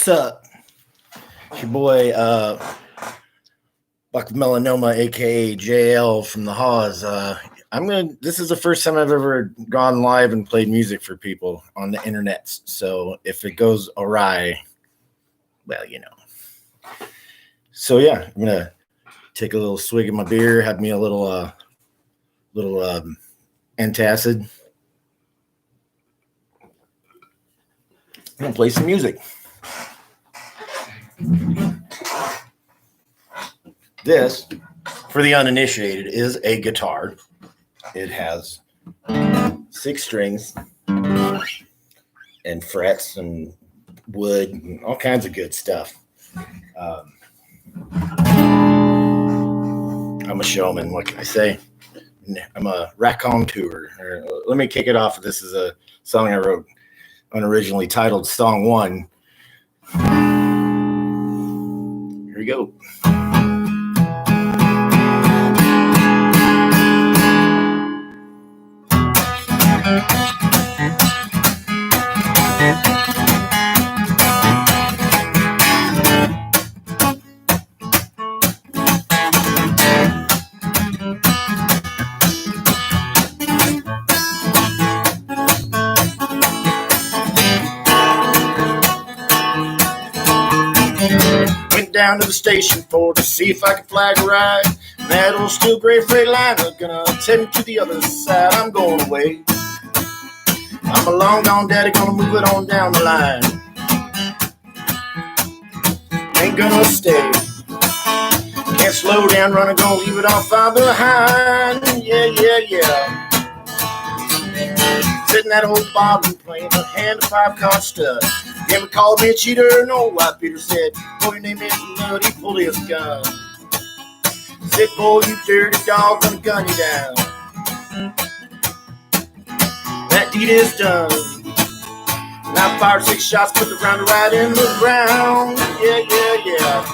What's up? It's your boy, Buck Melanoma, aka JL from the Haws. This is the first time I've ever gone live and played music for people on the internet. So if it goes awry, well, you know. So yeah, I'm gonna take a little swig of my beer, have me a little antacid. I'm gonna play some music. This, for the uninitiated, is a guitar. It has 6 strings and frets and wood and all kinds of good stuff. I'm a showman. What can I say? I'm a raconteur. Let me kick it off. This is a song I wrote, unoriginally titled Song 1. Here we go. Went down to the station to see if I could flag a ride. And that old steel gray Freightliner gonna take me to the other side. I'm going away. I'm a long gone daddy, gonna move it on down the line. Ain't gonna stay. Can't slow down, running, gonna leave it all far behind. Yeah. Sitting that old bottom playing a hand of 5-card stud. Never called me a cheater, no, White Peter said. Boy, your name is Blood, he pulled his gun. Said, boy, you dirty dog, gonna gun you down. That deed is done. And I fired 6 shots, put the round right in the ground. Yeah.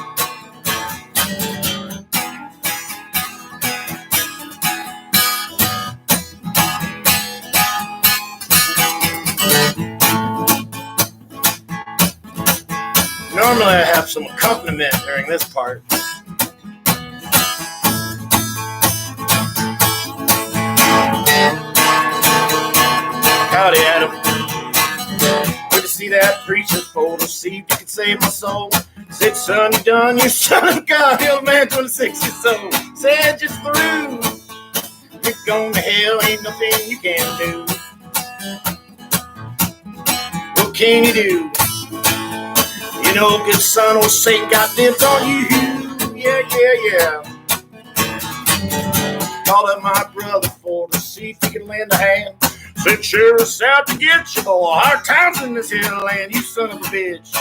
Normally I have some accompaniment during this part. Howdy, Adam. Good to see that preacher photo. See if you can save my soul. Said, son, you done, you son of God. Hell, man, 26 years old. Said, just through. You're going to hell, ain't nothing you can do. What can you do? You know, good son, old Satan got dibs on you. Yeah. Call up my brother to see if he can lend a hand. Said, sure us out to get you, boy. Hard times in this here land, you son of a bitch.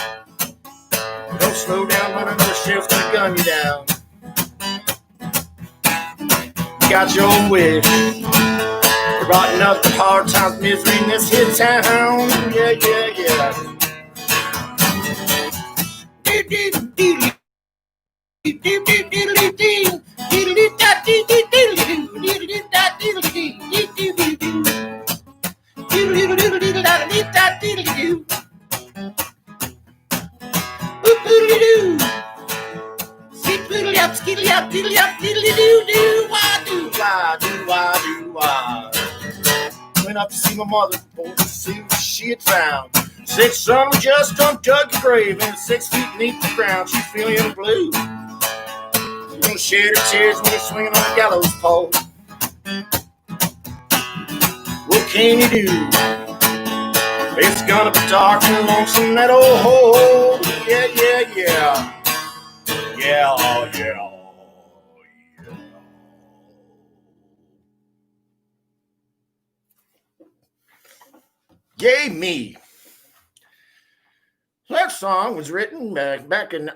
Don't slow down, run another shift's gonna gun you down. You got your wish. You're brought nothing, hard times, misery in this here town. Yeah. Went up to see my mother to see what she had found. Said, son, we just undug your grave and 6 feet beneath the ground. She's feeling blue. She's gonna shed her tears when you're swinging on the gallows pole. What can you do? It's gonna be dark and lonesome in that old hole. Yeah. Yay me. That song was written back in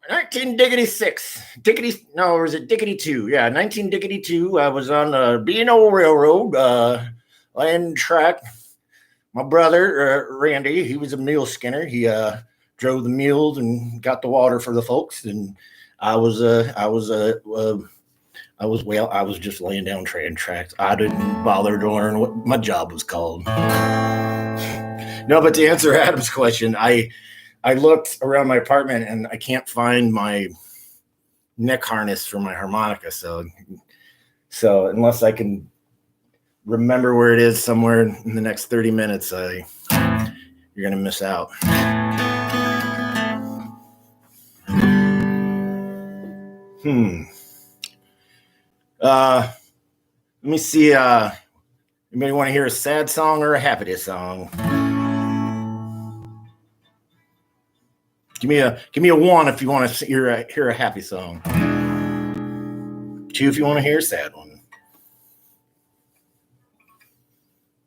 1966. Was it Diggity 2? Yeah, 1962. I was on the B&O Railroad land track. My brother, Randy, he was a mule skinner. He drove the mules and got the water for the folks. And I was just laying down train tracks. I didn't bother to learn what my job was called. No, but to answer Adam's question, I I looked around my apartment and I can't find my neck harness for my harmonica. So unless I can remember where it is somewhere in the next 30 minutes, you're going to miss out. Let me see. Anybody want to hear a sad song or a happy song? Give me a 1 if you want to hear a happy song. 2 if you want to hear a sad one.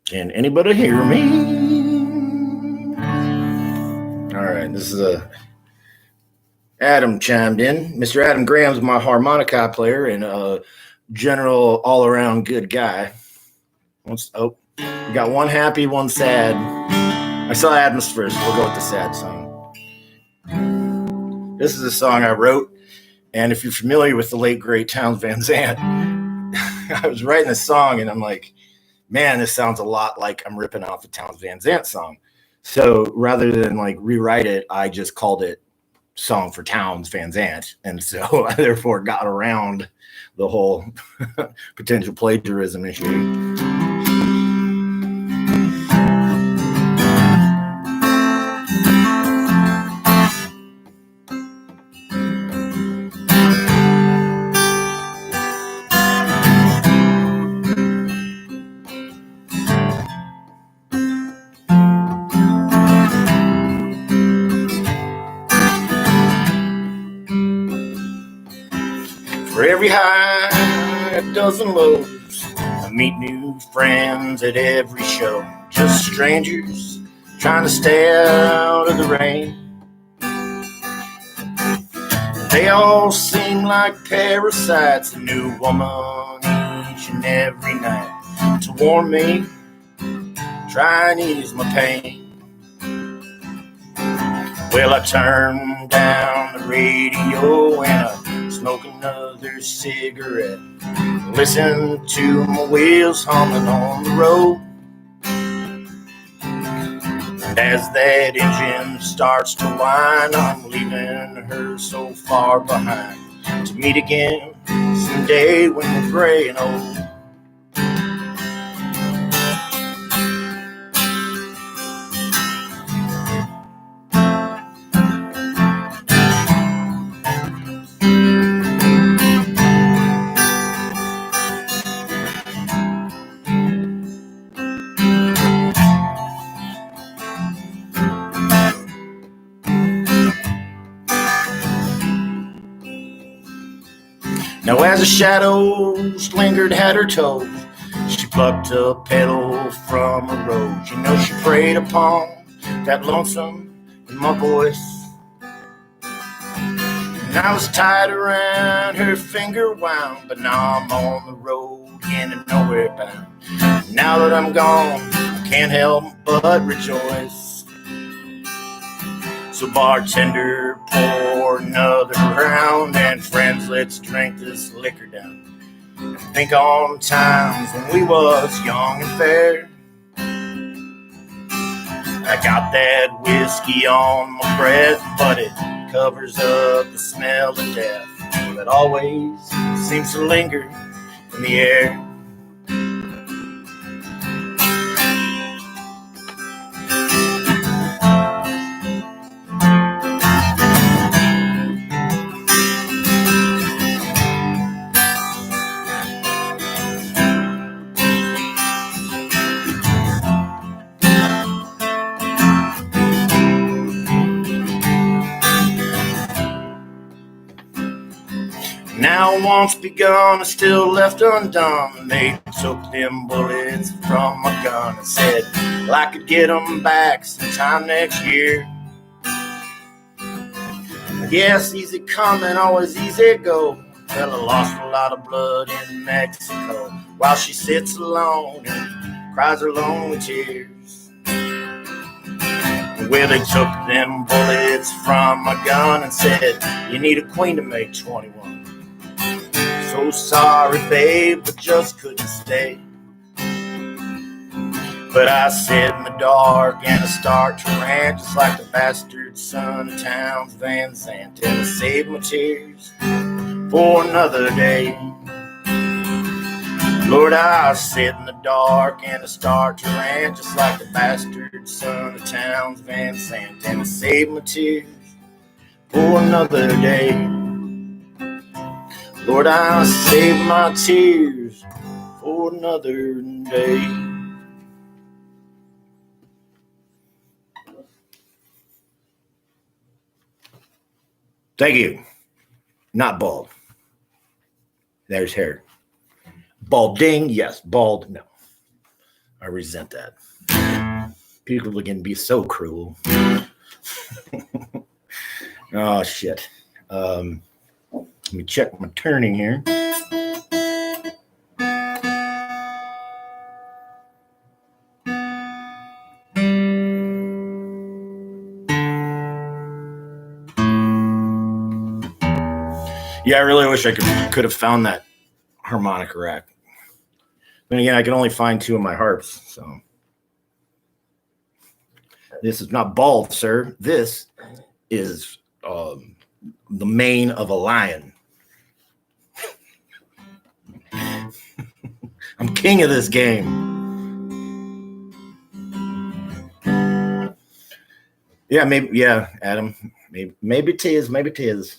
Can anybody hear me? All right, this is Adam chimed in. Mr. Adam Graham's my harmonica player and a general all-around good guy. We got one happy, one sad. I saw Adam's first. We'll go with the sad song. This is a song I wrote, and if you're familiar with the late, great Townes Van Zandt, I was writing this song, and I'm like, man, this sounds a lot like I'm ripping off a Townes Van Zandt song. So rather than like rewrite it, I just called it Song for Townes Van Zandt, and so I therefore got around the whole potential plagiarism issue. For every half dozen loads, I meet new friends at every show. Just strangers trying to stay out of the rain. They all seem like parasites, a new woman each and every night to warm me, try and ease my pain. Well, I turn down the radio and I smoke another cigarette, listen to my wheels humming on the road. And as that engine starts to whine, I'm leaving her so far behind to meet again someday when we're gray and old. Now as the shadows lingered at her toes, she plucked a petal from a rose. You know, she preyed upon that lonesome in my voice. And I was tied around her finger wound, but now I'm on the road again and nowhere bound. Now that I'm gone, I can't help but rejoice. So bartender, pour another round, and friends, let's drink this liquor down. And think on times when we was young and fair. I got that whiskey on my breath, but it covers up the smell of death that always seems to linger in the air. Now once begun is still left undone. They took them bullets from my gun and said, well, I could get them back sometime next year. I guess easy come and always easy go. Well, I lost a lot of blood in Mexico while she sits alone and cries her lonely tears. Well, they took them bullets from my gun and said, you need a queen to make 21. So sorry, babe, but just couldn't stay. But I sit in the dark and I start to rant just like the bastard son of Towns Van Zandt, and I save my tears for another day. Lord, I sit in the dark and I start to rant just like the bastard son of Towns Van Zandt, and I save my tears for another day. Lord, I save my tears for another day. Thank you. Not bald. There's hair. Balding, yes. Bald, no. I resent that. People can be so cruel. Oh, shit. Let me check my turning here. Yeah, I really wish I could have found that harmonica rack. Then again, I can only find 2 of my harps, so. This is not bald, sir. This is the mane of a lion. I'm king of this game. Yeah, maybe. Yeah, Adam. Maybe it is. Maybe it is.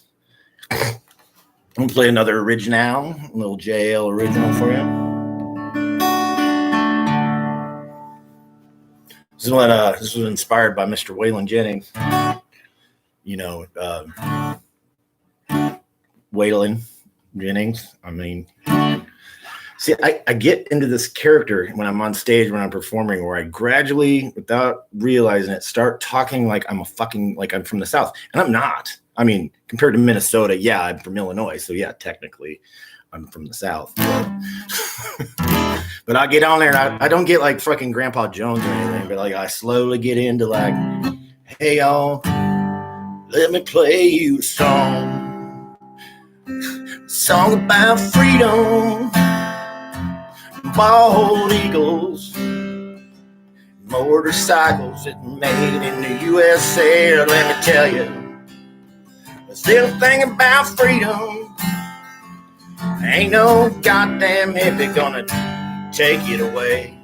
I'm gonna play another original, a little JL original for you. This was inspired by Mr. Waylon Jennings. You know, Waylon Jennings. I mean, see, I get into this character when I'm on stage, when I'm performing, where I gradually, without realizing it, start talking like I'm I'm from the South, and I'm not. I mean, compared to Minnesota, yeah, I'm from Illinois, so yeah, technically, I'm from the South. But I get on there, and I don't get like fucking Grandpa Jones or anything, but like I slowly get into like, hey y'all, let me play you a song about freedom, bald eagles, motorcycles that made in the USA. Let me tell you, this little thing about freedom, ain't no goddamn hippie gonna take it away.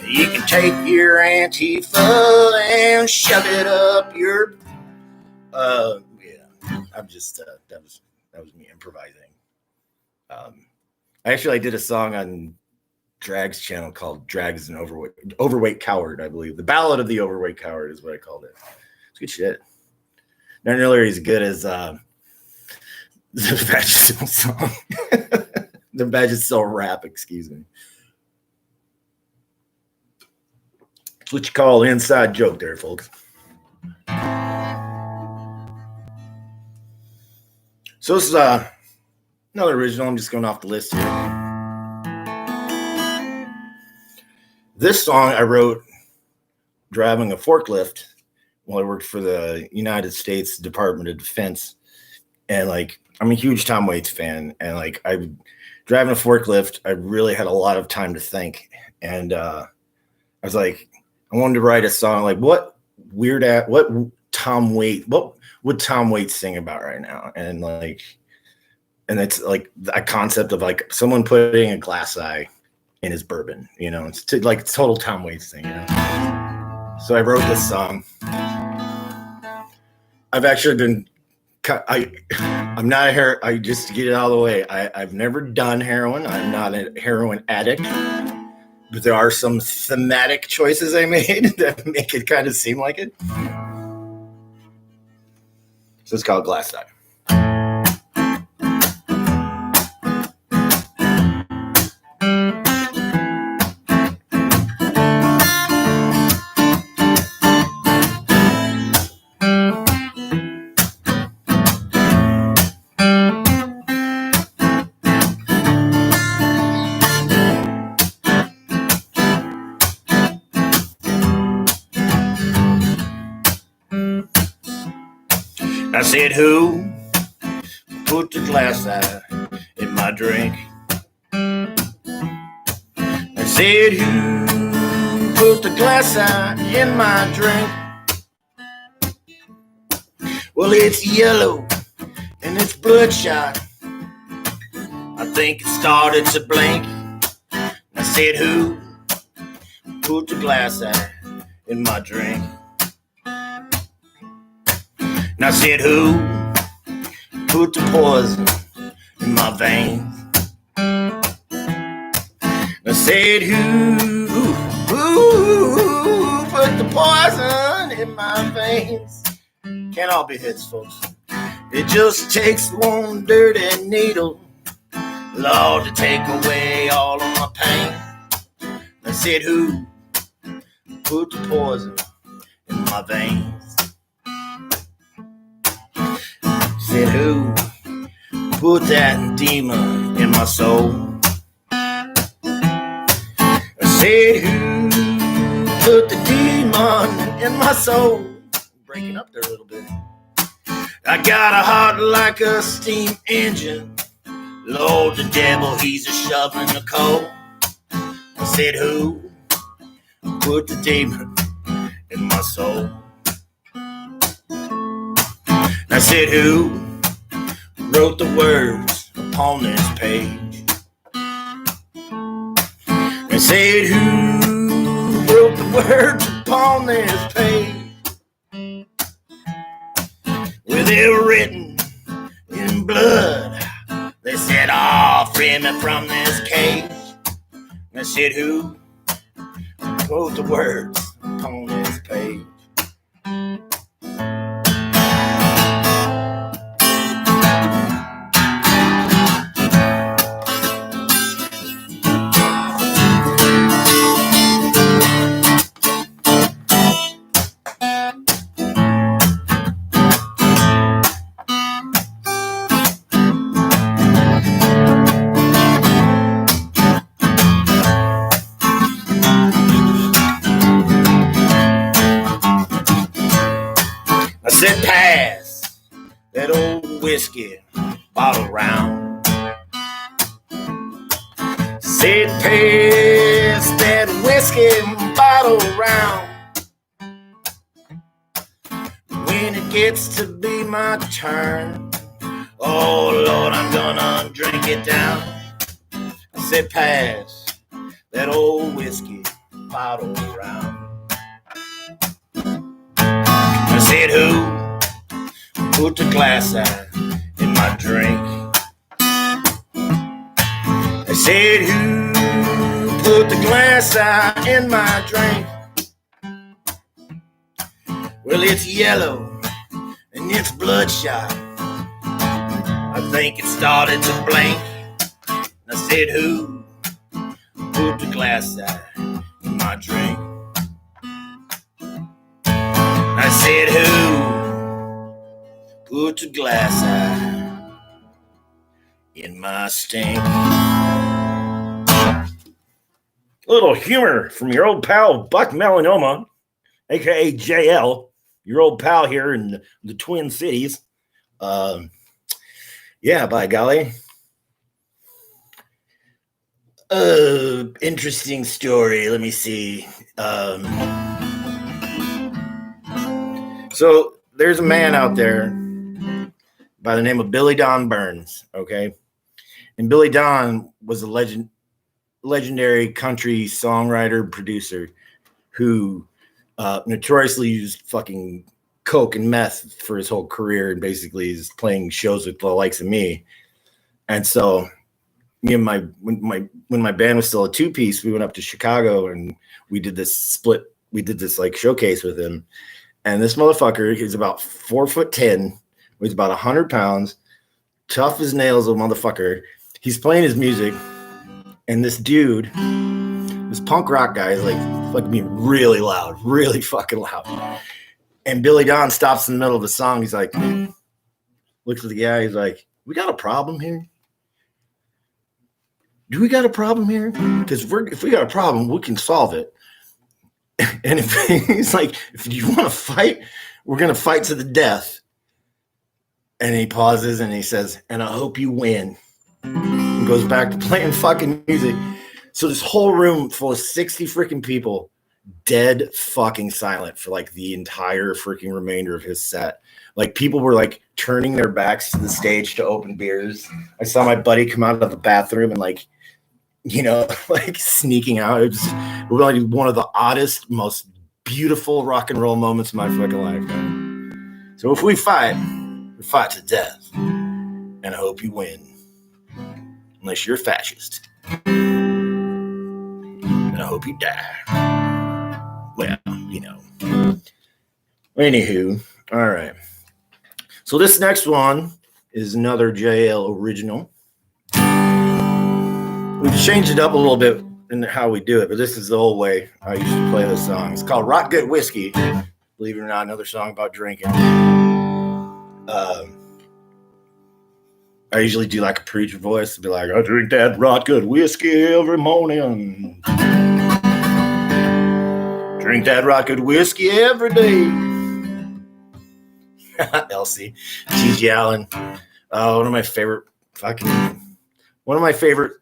You can take your Antifa and shove it up your I'm just that was me improvising. Actually, I did a song on Drag's channel called Drag's an Overweight Coward, I believe. The Ballad of the Overweight Coward is what I called it. It's good shit. Not nearly as good as the Vagisil song. The Vagisil rap, excuse me. That's what you call an inside joke there, folks. So this is another original. I'm just going off the list here. This song I wrote driving a forklift while I worked for the United States Department of Defense. And like, I'm a huge Tom Waits fan. And like, driving a forklift, I really had a lot of time to think. And I was like, I wanted to write a song like, what would Tom Waits sing about right now? And it's like a concept of like someone putting a glass eye in his bourbon, you know, it's like total Tom Waits thing, you know. So I wrote this song. I've actually been, I'm not I just to get it out of the way. I've never done heroin. I'm not a heroin addict, but there are some thematic choices I made that make it kind of seem like it. So it's called Glass Eye. I said, who put the glass eye in my drink? I said, who put the glass out in my drink? Well, it's yellow and it's bloodshot. I think it started to blink. I said, who put the glass out in my drink? And I said, who put the poison in my veins? I said, who put the poison in my veins? Can't all be hits, folks. It just takes one dirty needle, Lord, to take away all of my pain. I said, who put the poison in my veins? I said, who put that demon in my soul? I said, who put the demon in my soul? Breaking up there a little bit. I got a heart like a steam engine. Lord, the devil, he's a shoveling the coal. I said, who put the demon in my soul? I said, who wrote the words upon this page? I said, who wrote the words upon this page? Well, they were written in blood. They said, oh, free me from this cage. I said, who wrote the words upon this page? Said, pass that old whiskey bottle round. Said, pass that whiskey bottle round. When it gets to be my turn, oh Lord, I'm gonna drink it down. I said, pass that old whiskey bottle round. I said, who put the glass out in my drink? I said, who put the glass out in my drink? Well, it's yellow and it's bloodshot. I think it started to blink. I said, who put the glass out in my drink? I said, who put the glass out in my stink? A little humor from your old pal Buck Melanoma, aka JL, your old pal here in the Twin Cities. Yeah, by golly. Interesting story. Let me see. So there's a man out there by the name of Billy Don Burns, okay? And Billy Don was a legendary country songwriter, producer who notoriously used fucking coke and meth for his whole career and basically is playing shows with the likes of me. And so me and when my band was still a two-piece, we went up to Chicago and we did this like showcase with him. And this motherfucker is about 4'10", weighs about 100 pounds, tough as nails, a motherfucker. He's playing his music, and this dude, this punk rock guy, is like being really loud, really fucking loud. And Billy Don stops in the middle of the song. He's like, looks at the guy. He's like, "We got a problem here. Do we got a problem here? Because if we got a problem, we can solve it." And if he's like, if you want to fight, we're going to fight to the death. And he pauses and he says, and I hope you win. And goes back to playing fucking music. So this whole room full of 60 freaking people, dead fucking silent for like the entire freaking remainder of his set. Like people were like turning their backs to the stage to open beers. I saw my buddy come out of the bathroom and like, you know, like sneaking out. It was like one of the oddest, most beautiful rock and roll moments of my fucking life, man. So if we fight to death, and I hope you win. Unless you're a fascist. And I hope you die. Well, you know. Anywho, all right. So this next one is another JL original. We've changed it up a little bit in how we do it, but this is the old way I used to play this song. It's called Rock Good Whiskey. Believe it or not, another song about drinking. I usually do like a preacher voice to be like, I drink that rock good whiskey every morning. Drink that rock good whiskey every day. Elsie, Gigi Allen. One of my favorite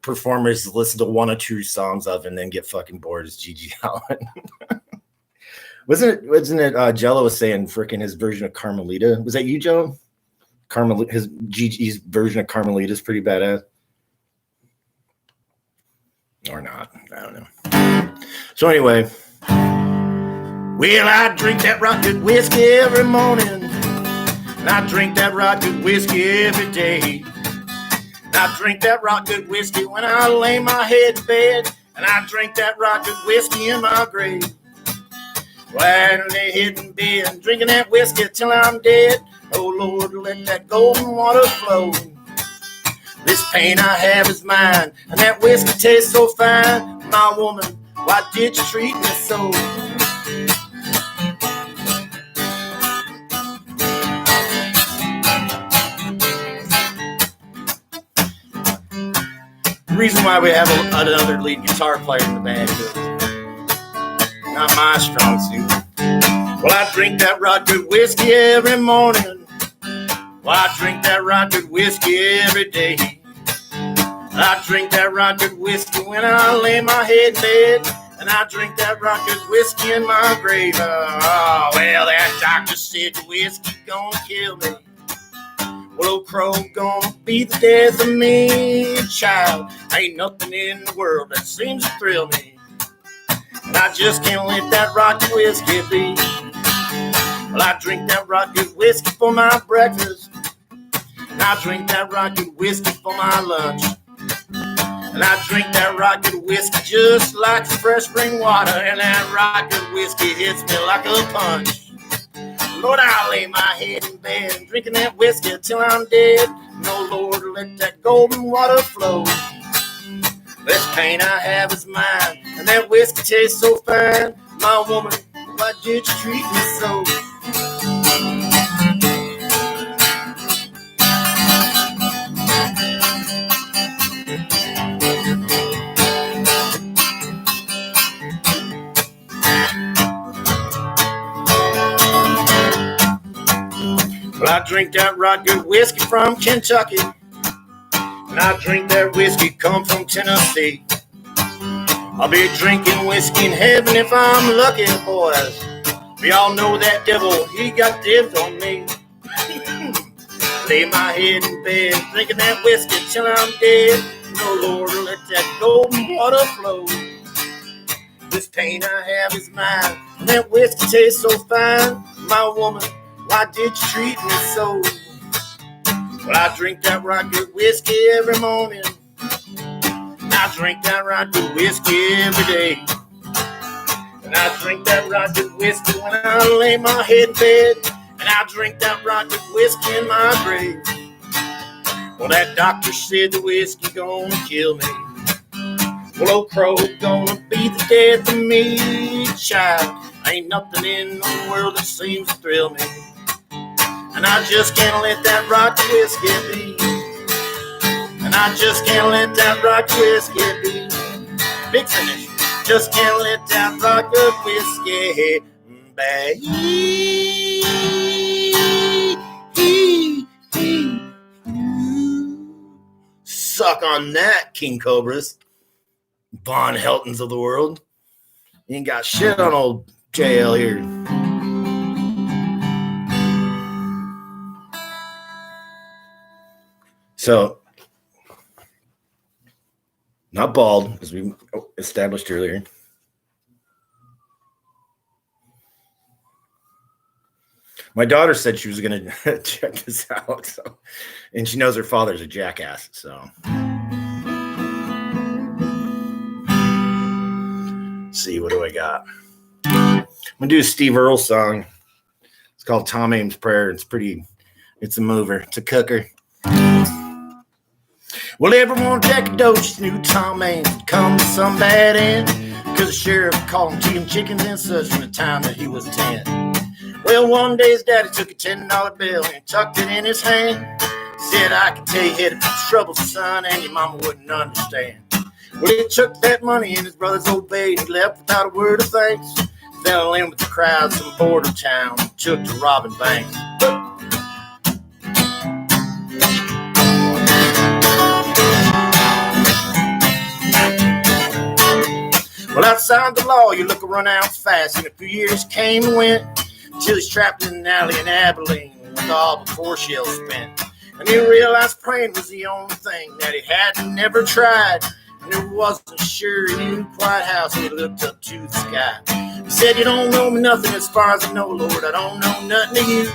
performers to listen to one or two songs of and then get fucking bored is Gigi Allen. Wasn't it Jello was saying freaking his version of Carmelita? Was that you, Joe? His Gigi's version of Carmelita is pretty badass. Or not. I don't know. So anyway. Well, I drink that rock good whiskey every morning. And I drink that rock good whiskey every day. And I drink that rock good whiskey when I lay my head in bed. And I drink that rock good whiskey in my grave. Well, I lay head in bed drinking that whiskey till I'm dead. Oh, Lord, let that golden water flow. This pain I have is mine, and that whiskey tastes so fine. My woman, why did you treat me so? The reason why we have another lead guitar player in the band is not my strong suit. Well, I drink that rock good whiskey every morning. Well, I drink that rock good whiskey every day. I drink that rock good whiskey when I lay my head in bed. And I drink that rock good whiskey in my grave. Oh, well, that doctor said the whiskey gonna kill me. Well, old crow gonna be the death of me, child. Ain't nothing in the world that seems to thrill me. And I just can't let that rock good whiskey be. Well, I drink that rock good whiskey for my breakfast. And I drink that rock good whiskey for my lunch. And I drink that rock good whiskey just like fresh spring water. And that rock good whiskey hits me like a punch. Lord, I lay my head in bed drinking that whiskey till I'm dead. No, Lord, let that golden water flow. This pain I have is mine, and that whiskey tastes so fine. My woman, why did you treat me so? Well, I drink that rock good whiskey from Kentucky, and I drink that whiskey come from Tennessee. I'll be drinking whiskey in heaven if I'm lucky, boys. We all know that devil, he got dibs on me. Lay my head in bed, drinking that whiskey till I'm dead. No, Lord, let that golden water flow. This pain I have is mine, and that whiskey tastes so fine. My woman, why did you treat me so? Well, I drink that rock good whiskey every morning. I drink that rock good whiskey every day. And I drink that rock good whiskey when I lay my head in bed. And I drink that rock good whiskey in my grave. Well, that doctor said the whiskey gonna kill me. Well, old crow gonna be the death of me, child. Ain't nothing in the world that seems to thrill me. And I just can't let that rock whiskey be. And I just can't let that rock whiskey be. Big finish. Just can't let that rock whiskey be. Suck on that, King Cobras. Von Heltons of the world. You ain't got shit on old JL here. So, not bald, as we established earlier. My daughter said she was going to check this out, so, and she knows her father's a jackass. So, let's see, what do I got? I'm going to do a Steve Earle song. It's called Tom Ames' Prayer. It's a mover. It's a cooker. Well, everyone Jackadocious knew Tom Ames would come to some bad end, because the sheriff called him cheating chickens and such from the time that he was 10. Well, one day his daddy took a $10 bill and tucked it in his hand. Said, I can tell you headed for trouble, son, and your mama wouldn't understand. Well, he took that money and his brothers obeyed. He left without a word of thanks. Fell in with the crowds from border town and took to robbing banks. Well, outside the law, you look a run out fast, and a few years came and went till he's trapped in an alley in Abilene with all but 4 shells spent. And he realized praying was the only thing that he had never tried. And he wasn't sure he knew quite how, so he looked up to the sky. He said, you don't know me nothing as far as I know, Lord. I don't know nothing of you.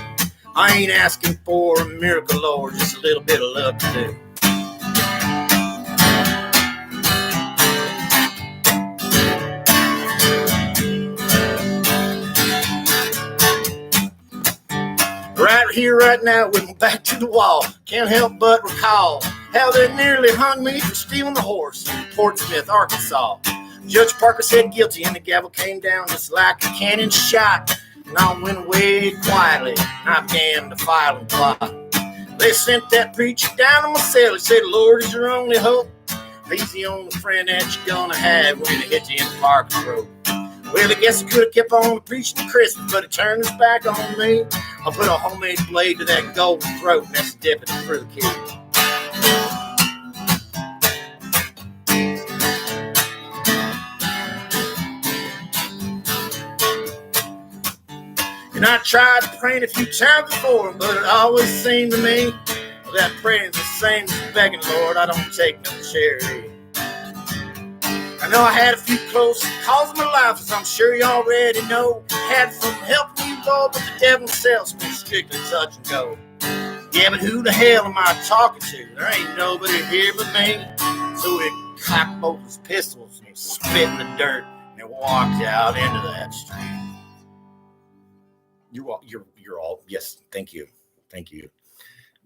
I ain't asking for a miracle, Lord, just a little bit of luck to do. Right here, right now, with my back to the wall, can't help but recall how they nearly hung me for stealing the horse in Fort Smith, Arkansas. Judge Parker said guilty, and the gavel came down just like a cannon shot. And I went away quietly, and I began to file and plot. They sent that preacher down to my cell. He said, Lord is your only hope. He's the only friend that you're gonna have when he hit you in the parking road. Well, I guess he could have kept on preaching to Christmas, but he turned his back on me. I put a homemade blade to that golden throat, and that's the deputy for the kid. And I tried praying a few times before, but it always seemed to me that praying's the same as begging, Lord. I don't take no charity. I know I had a few close calls in my life, as I'm sure you already know. Had some help from you, Lord, but the devil himself's been strictly touch and go. Yeah, but who the hell am I talking to? There ain't nobody here but me. So he cocked both his pistols and he spit in the dirt and he walked out into that street. You're all, yes, thank you,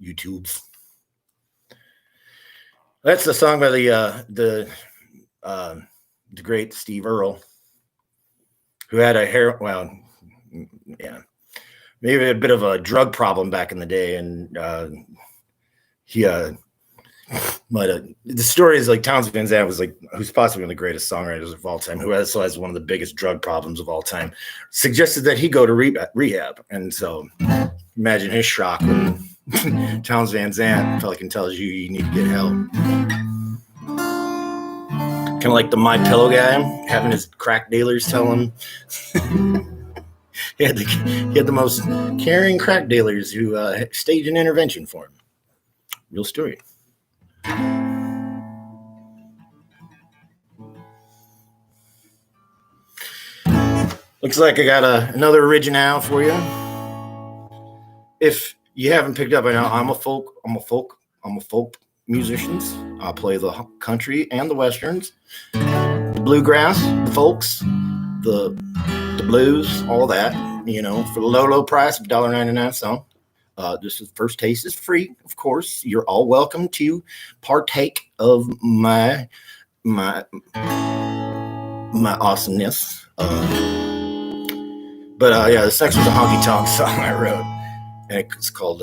YouTubes. That's the song by the great Steve Earle, who had maybe a bit of a drug problem back in the day, and he might have. The story is like Towns Van Zandt was like, who's possibly one of the greatest songwriters of all time, who also has one of the biggest drug problems of all time, suggested that he go to rehab, and so imagine his shock when Towns Van Zandt fucking tells you need to get help. Kind of like the My Pillow guy, having his crack dealers tell him. he had the most caring crack dealers who staged an intervention for him. Real story. Looks like I got another original for you. If you haven't picked up, I know I'm a folk musicians. I play the country and the westerns, the bluegrass, the folks, the blues, all that, for the low price of $1.99 song. This is first taste is free, of course. You're all welcome to partake of my awesomeness. This next was a honky tonk song I wrote, and it's called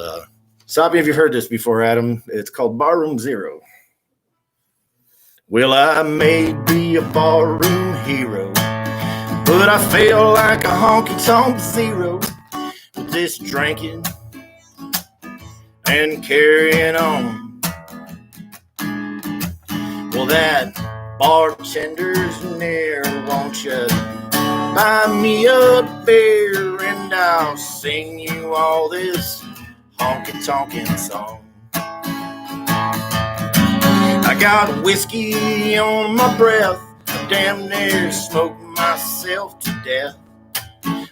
Stop me if you've heard this before, Adam. It's called Barroom Zero. Well, I may be a barroom hero, but I feel like a honky-tonk zero with this drinking and carrying on. Well, that Bartenders near, won't you buy me a beer and I'll sing you all this honky-tonkin' song. I got whiskey on my breath, I damn near smoked myself to death.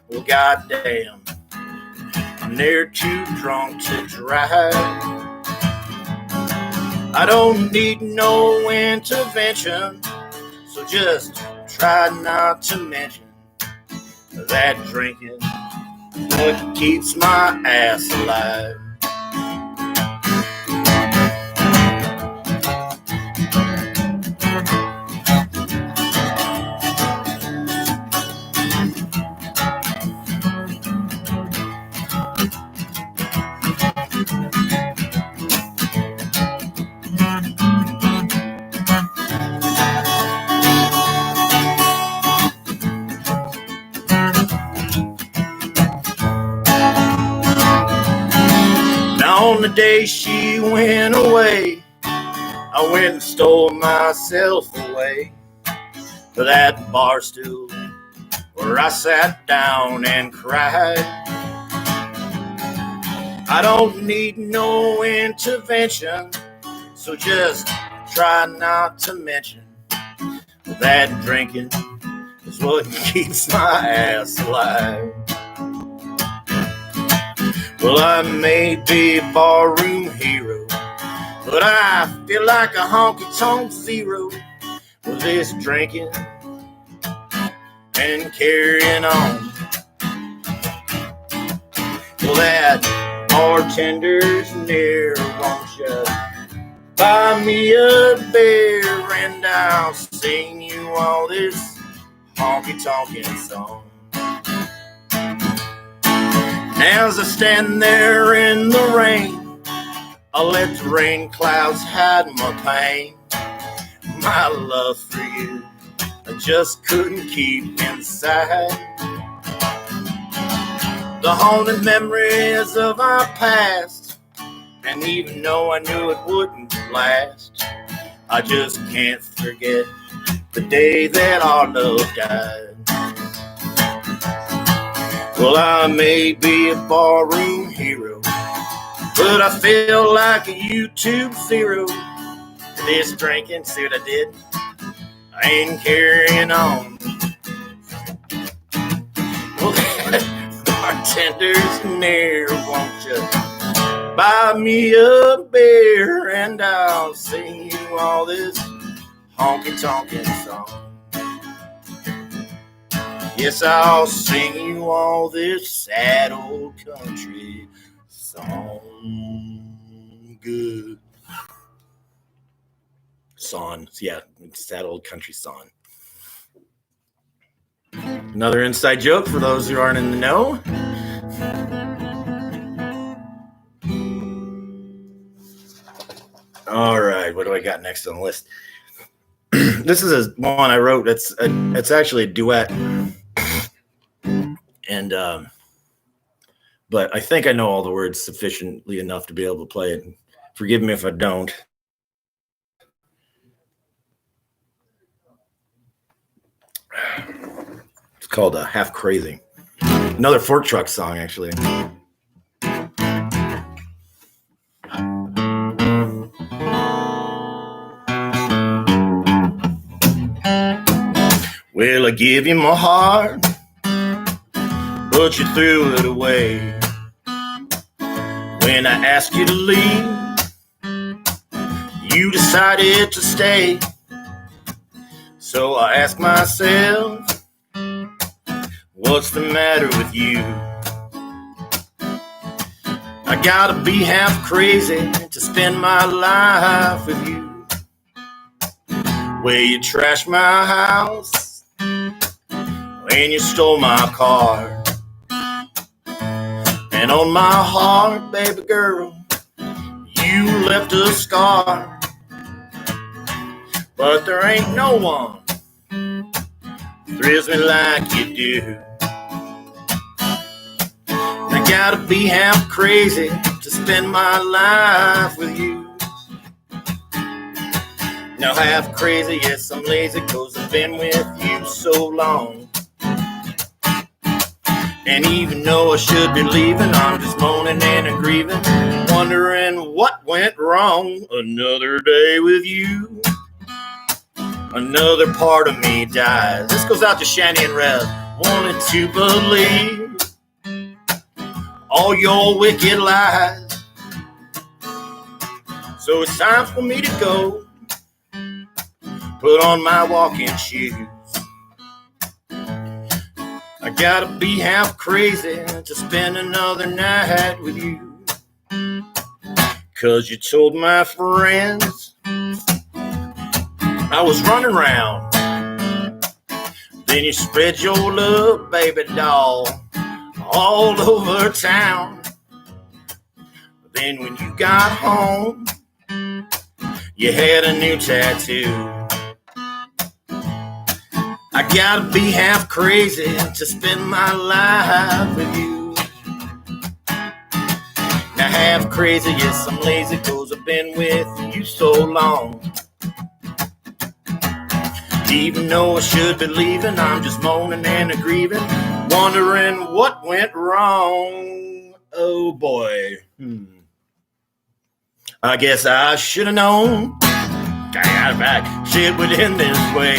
Well, goddamn, I'm near too drunk to drive. I don't need no intervention, so just try not to mention that drinking what keeps my ass alive. On the day she went away, I went and stole myself away to that bar stool where I sat down and cried. I don't need no intervention, so just try not to mention that drinking is what keeps my ass alive. Well, I may be a barroom hero, but I feel like a honky-tonk zero with this drinking and carrying on. Well, that bartender's near, won't you buy me a beer and I'll sing you all this honky-tonkin' song. As I stand there in the rain, I let the rain clouds hide my pain. My love for you, I just couldn't keep inside. The haunted memories of our past, and even though I knew it wouldn't last, I just can't forget the day that our love died. Well, I may be a barroom hero, but I feel like a YouTube zero. This drinking, see what I did? I ain't carrying on. Well, bartender's near, won't you buy me a beer and I'll sing you all this honky-tonkin' song. Yes, I'll sing you all this sad old country song. Good. Song. Yeah, sad old country song. Another inside joke for those who aren't in the know. All right, what do I got next on the list? This is one I wrote. It's actually a duet. And but I think I know all the words sufficiently enough to be able to play it. Forgive me if I don't. It's called Half Crazy. Another Fork Truck song, actually. Well, I give you my heart, but you threw it away. When I asked you to leave, you decided to stay. So I ask myself, what's the matter with you? I gotta be half crazy to spend my life with you. Well, you trashed my house and you stole my car. And on my heart, baby girl, you left a scar. But there ain't no one thrills me like you do. I gotta be half crazy to spend my life with you. Now half crazy, yes, I'm lazy, 'cause I've been with you so long. And even though I should be leaving, I'm just moaning and grieving, wondering what went wrong. Another day with you, another part of me dies. This goes out to Shanny and Rev. Wanted to believe all your wicked lies. So it's time for me to go, put on my walking shoes. I gotta be half crazy to spend another night with you. 'Cause you told my friends I was running around. Then you spread your love, baby doll, all over town. Then when you got home, you had a new tattoo. I gotta be half crazy to spend my life with you. Now half crazy, yes, I'm lazy, 'cause I've been with you so long. Even though I should be leaving, I'm just moaning and grieving, wondering what went wrong. Oh boy. I guess I should have known. God, back shit would end this way.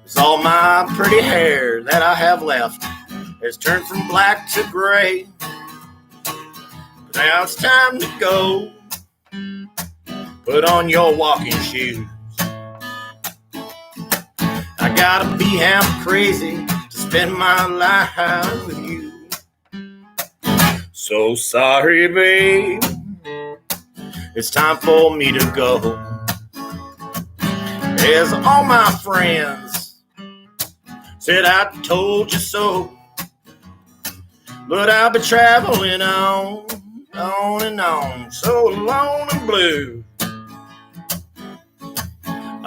It's all my pretty hair that I have left has turned from black to gray. But now it's time to go. Put on your walking shoes. I gotta be half crazy to spend my life with you. So sorry, babe. It's time for me to go. As all my friends said I told you so. But I'll be traveling on and on, so alone and blue.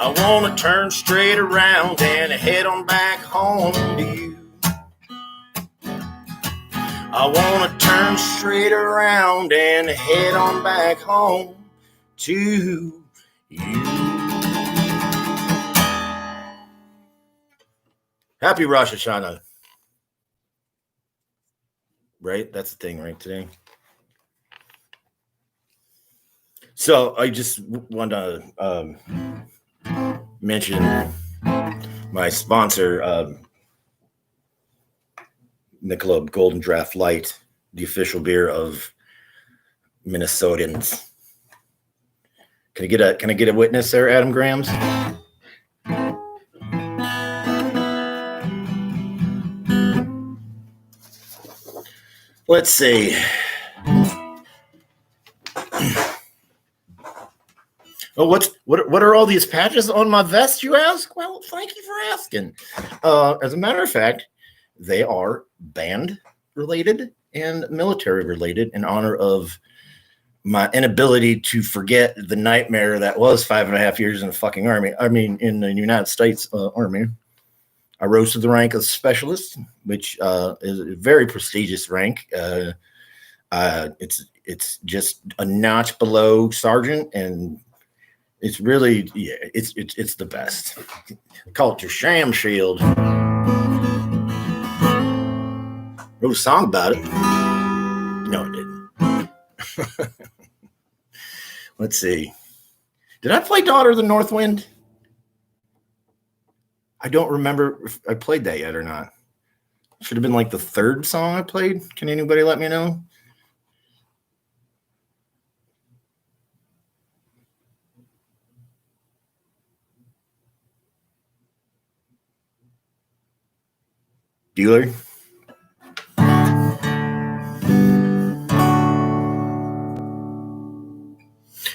I want to turn straight around and head on back home to you. I want to turn straight around and head on back home to you. Happy Rosh Hashanah. Right? That's the thing, right, today? So I just want to mention my sponsor, Michelob Golden Draft Light, the official beer of Minnesotans. Can I get a witness there, Adam Grams? Let's see. Oh, what are all these patches on my vest, you ask? Well, thank you for asking. As a matter of fact, they are band related and military related in honor of my inability to forget the nightmare that was 5.5 years in the fucking army. I mean, in the United States Army. I rose to the rank of specialist, which is a very prestigious rank. It's just a notch below sergeant, and it's really, yeah, it's the best. I call it your sham shield. Wrote a song about it. No, I didn't. Let's see. Did I play Daughter of the North Wind? I don't remember if I played that yet or not. Should have been like the third song I played. Can anybody let me know? Dealer?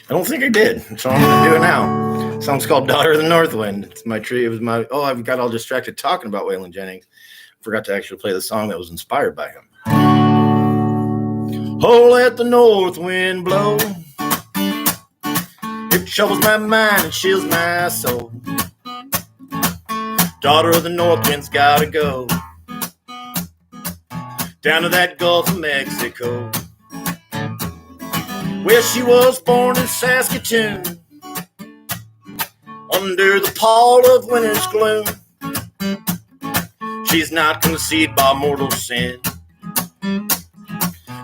I don't think I did, so I'm going to do it now. The song's called Daughter of the North Wind. It's my tree. It was my, I've got all distracted talking about Waylon Jennings. Forgot to actually play the song that was inspired by him. Oh, let the north wind blow. It troubles my mind and chills my soul. Daughter of the North Wind's gotta go down to that Gulf of Mexico, where she was born in Saskatoon. under the pall of winter's gloom. She's not conceived by mortal sin.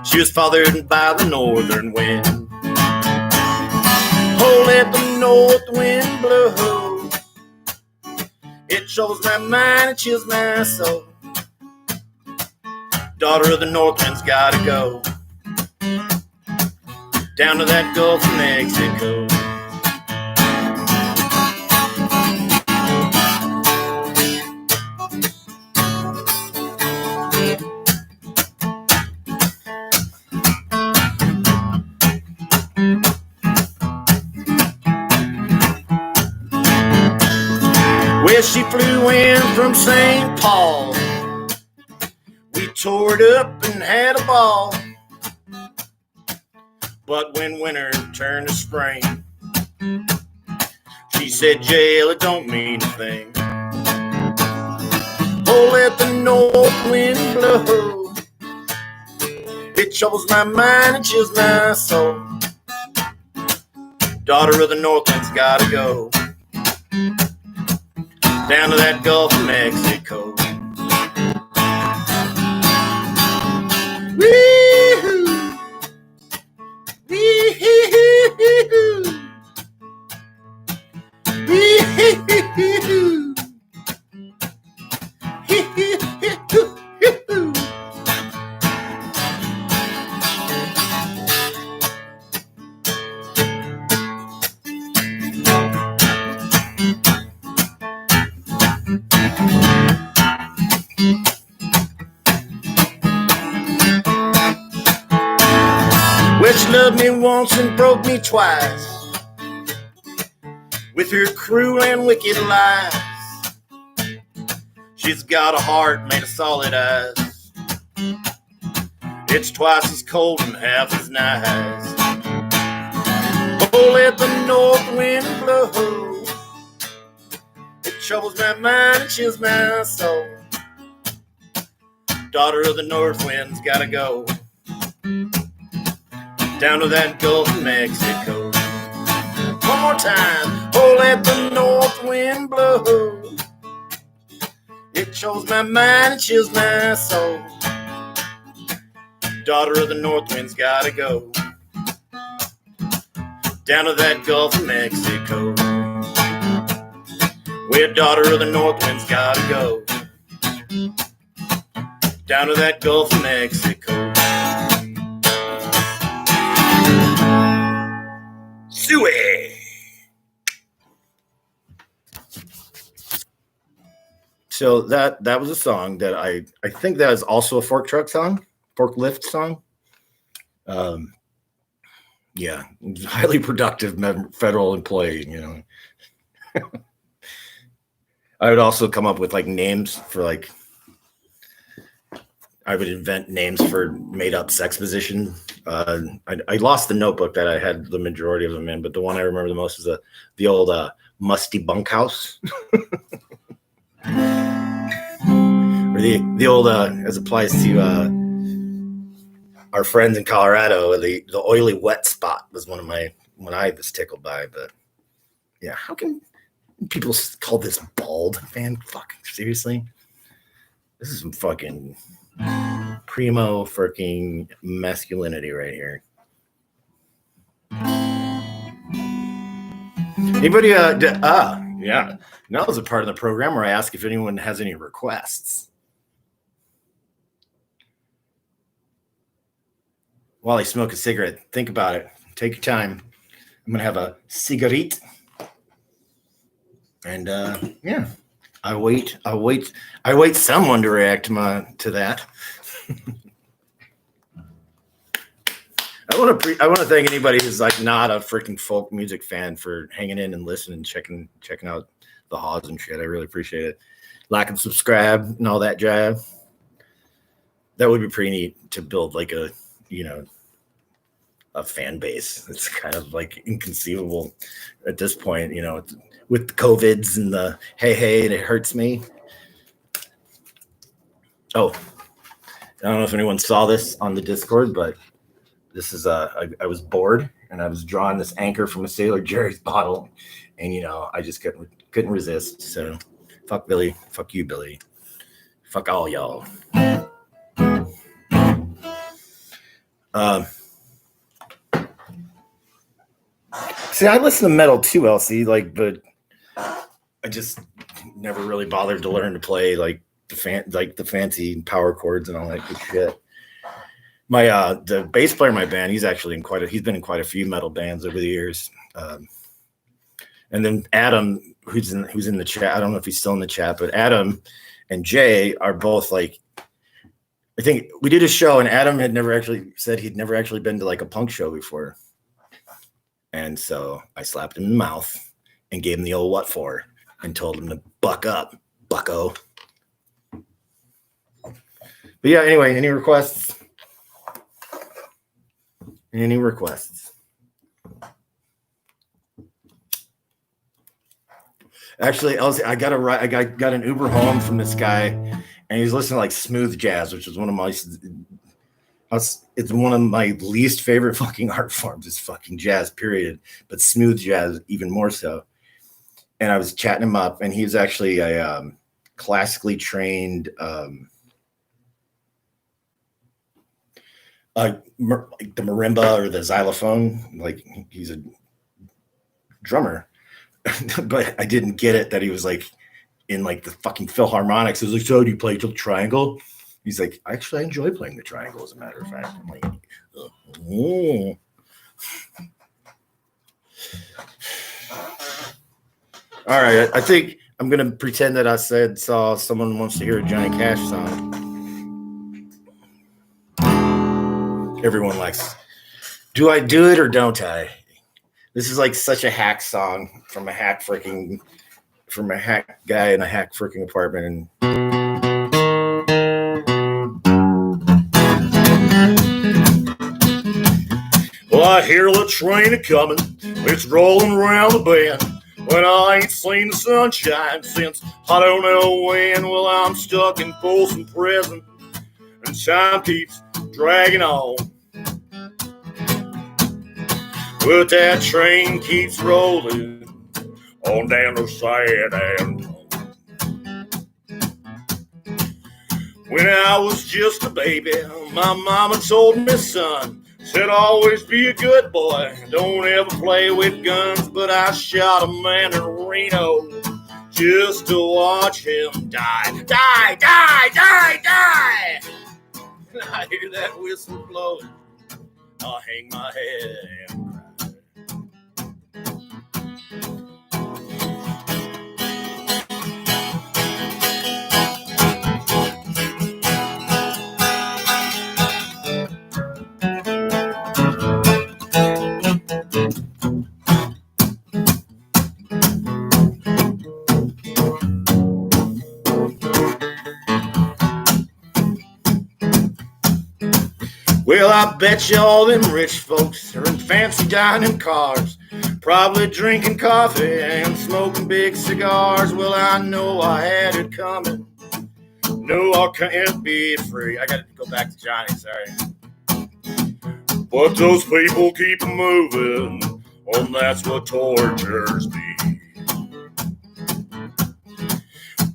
She was fathered by the northern wind. Oh, let the north wind blow. It chills my mind, it chills my soul. Daughter of the north wind's gotta go down to that Gulf of Mexico. Well, she flew in from St. Paul. We tore it up and had a ball. But when winter turned to spring, she said, jail, it don't mean a thing. Oh, let the north wind blow. It troubles my mind and chills my soul. Daughter of the north wind's gotta go down to that Gulf of Mexico. Wee-hoo. Wee-hoo. Wee-hoo. Well, she loved me once and broke me twice with her cruel and wicked lies. She's got a heart made of solid ice. It's twice as cold and half as nice. Oh, let the north wind blow. It troubles my mind and chills my soul. Daughter of the north wind's gotta go down to that Gulf of Mexico. One more time. Oh, let the north wind blow. It chills my mind and chills my soul. Daughter of the north wind's gotta go down to that Gulf of Mexico. Well, daughter of the north wind's gotta go down to that Gulf of Mexico. Suey. So that was a song that I think that is also a fork truck song, forklift song. Yeah, highly productive federal employee, you know. I would also come up with like names for like, I would invent names for made up sex position. I lost the notebook that I had the majority of them in, but the one I remember the most is the old musty bunkhouse. Or the old, as applies to our friends in Colorado, the oily wet spot was one I was tickled by. But yeah, how can people call this bald, man? Fucking seriously? This is some fucking primo freaking masculinity right here. Anybody? Yeah. Now is a part of the program where I ask if anyone has any requests. While I smoke a cigarette, think about it. Take your time. I'm gonna have a cigarette, and yeah, I wait someone to react to that. I want to thank anybody who's like not a freaking folk music fan for hanging in and listening, checking out the Haws and shit. I really appreciate it. Like and subscribe and all that jive. That would be pretty neat to build like a fan base. It's kind of like inconceivable at this point, with the COVIDs and the hey, it hurts me. Oh, I don't know if anyone saw this on the Discord, but this is I was bored and I was drawing this anchor from a Sailor Jerry's bottle, and I just couldn't resist. So, fuck Billy, fuck you, Billy, fuck all y'all. See, I listen to metal too, LC, but I just never really bothered to learn to play the fancy power chords and all that good shit. My the bass player in my band, he's been in quite a few metal bands over the years. And then Adam, who's in the chat, I don't know if he's still in the chat, but Adam and Jay are both I think we did a show and Adam had never actually said he'd never actually been to a punk show before. And so I slapped him in the mouth and gave him the old what for and told him to buck up, bucko. But yeah, anyway, any requests? Any requests? Actually, I got an Uber home from this guy, and he's listening to smooth jazz, which is it's one of my least favorite fucking art forms. Is fucking jazz, period. But smooth jazz, even more so. And I was chatting him up, and he's actually a classically trained the marimba or the xylophone. He's a drummer. But I didn't get it that he was in the fucking Philharmonics. I was so do you play the triangle? He's like, actually, I enjoy playing the triangle, as a matter of fact. I'm like, oh. All right, I think I'm going to pretend that I saw someone wants to hear a Johnny Cash song. Everyone likes, do I do it or don't I? This is such a hack song from a hack guy in a hack freaking apartment. Well, I hear the train a-coming, it's rolling around the bend. When I ain't seen the sunshine since I don't know when. Well, I'm stuck in Folsom Prison, and time keeps dragging on. But that train keeps rolling on down to San Antonio. When I was just a baby, my mama told me, son, said always be a good boy, don't ever play with guns. But I shot a man in Reno just to watch him die. Die, die, die, die. I hear that whistle blowing, I'll hang my head and cry. Well, I bet you all them rich folks are in fancy dining cars, probably drinking coffee and smoking big cigars. Well, I know I had it coming. No, I can't be free. I gotta go back to Johnny, sorry. But those people keep moving, and that's what tortures me.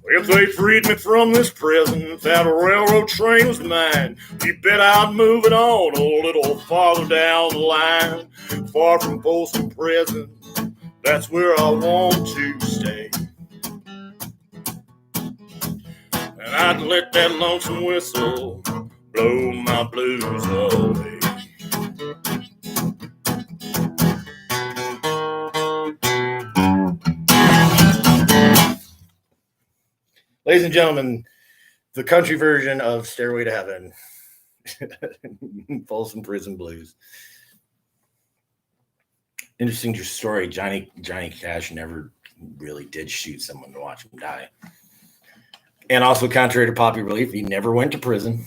If they freed me from this prison, if that railroad train was mine, you bet I'd move it on a little farther down the line. Far from Folsom Prison, that's where I want to stay. And I'd let that lonesome whistle blow my blues away. Ladies and gentlemen, the country version of Stairway to Heaven, Folsom Prison Blues. Interesting story. Johnny Cash never really did shoot someone to watch him die. And also, contrary to popular belief, he never went to prison.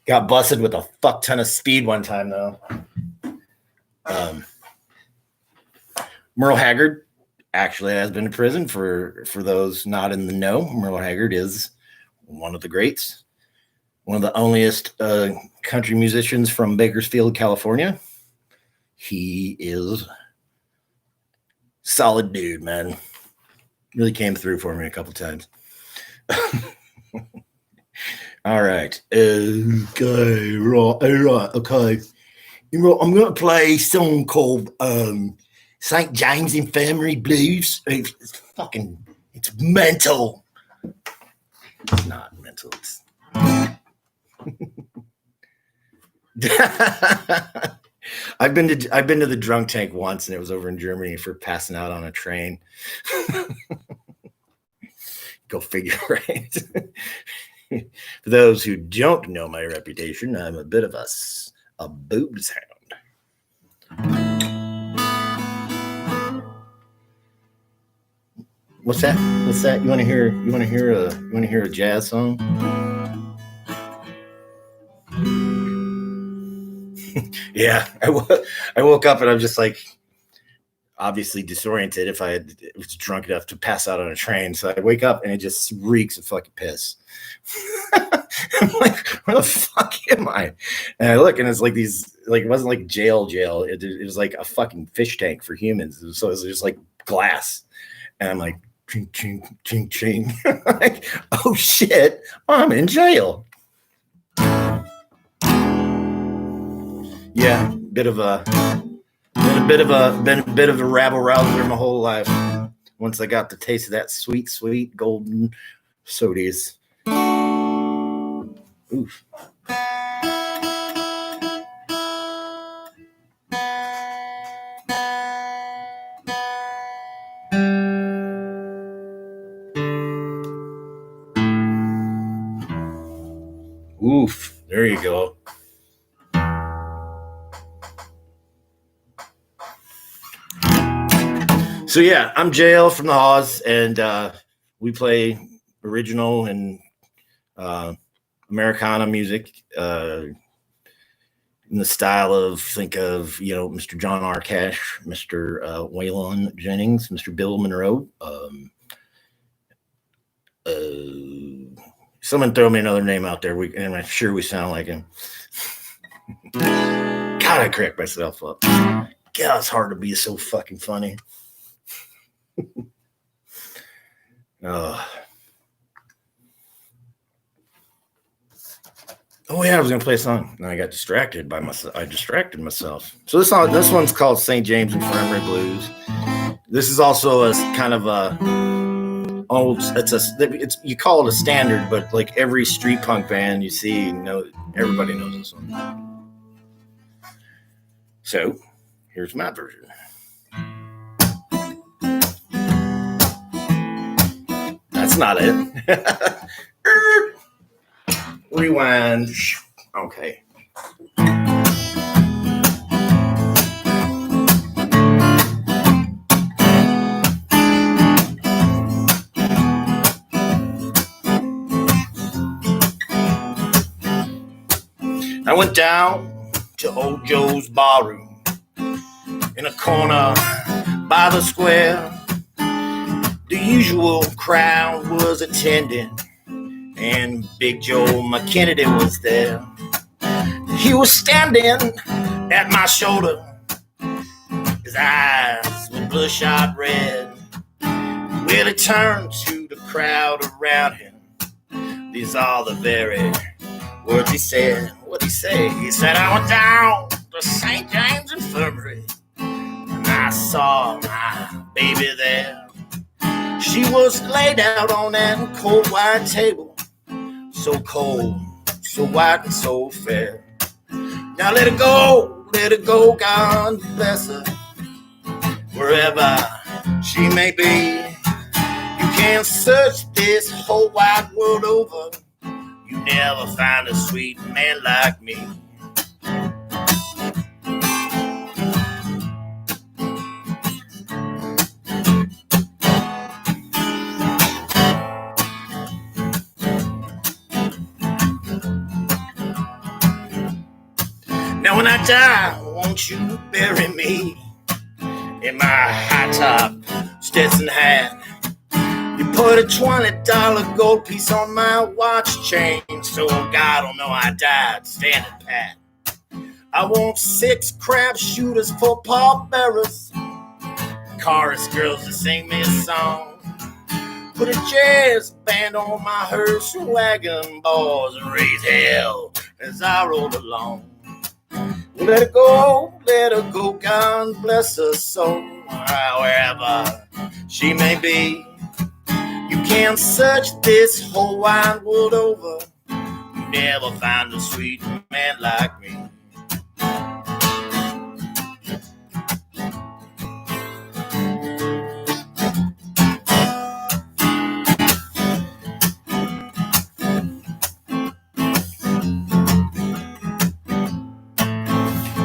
Got busted with a fuck ton of speed one time, though. Merle Haggard actually has been to prison. For those not in the know, Merle Haggard is one of the greats, one of the onlyest country musicians from Bakersfield, California. he is solid dude, man. Really came through for me a couple times. All right. Okay. Right. Okay. I'm going to play a song called St. James Infirmary Blues. It's mental. It's not mental. I've been to the drunk tank once, and it was over in Germany for passing out on a train. Go figure, right? For those who don't know my reputation, I'm a bit of a boobs hound. What's that? You want to hear a jazz song? Yeah, I woke up and I'm just like obviously disoriented if I was drunk enough to pass out on a train. So I wake up and it just reeks of fucking piss. I'm like, where the fuck am I? And I look and it's like these, like, it wasn't like jail. It was like a fucking fish tank for humans. So it was just like glass. And I'm like, ching, ching, ching, ching. Like, oh shit, I'm in jail. Yeah, been a bit of a rabble rouser my whole life. Once I got the taste of that sweet golden sodies. Oof. Oof. There you go. So yeah, I'm JL from the Haws, and we play original and Americana music in the style of, think of, Mr. John R. Cash, Mr. Waylon Jennings, Mr. Bill Monroe. Someone throw me another name out there, and I'm sure we sound like him. God, I crack myself up. God, it's hard to be so fucking funny. Oh yeah, I was gonna play a song, and I got distracted by myself. I distracted myself. So this one's called St. James Infirmary Blues. This is also a kind of a old. It's you call it a standard, but like every street punk band you see, everybody knows this one. So here's my version. That's not it. Rewind. Okay. I went down to old Joe's barroom in a corner by the square. The usual crowd was attending, and Big Joe McKennedy was there. He was standing at my shoulder, his eyes were bloodshot red. Well, he turned to the crowd around him. These are the very words he said. What'd he say? He said, I went down to St. James Infirmary, and I saw my baby there. She was laid out on that cold white table, so cold, so white and so fair. Now let her go, God bless her, wherever she may be. You can search this whole wide world over, you never find a sweet man like me. Now when I die, won't you bury me in my high top Stetson hat? You put a $20 gold piece on my watch chain, so God will know I died standing pat. I want 6 crab shooters for pallbearers, chorus girls to sing me a song. Put a jazz band on my hearse wagon, boys, and raise hell as I roll along. Let her go, God bless her soul, wherever she may be. You can't search this whole wide world over, you never find a sweet man like me.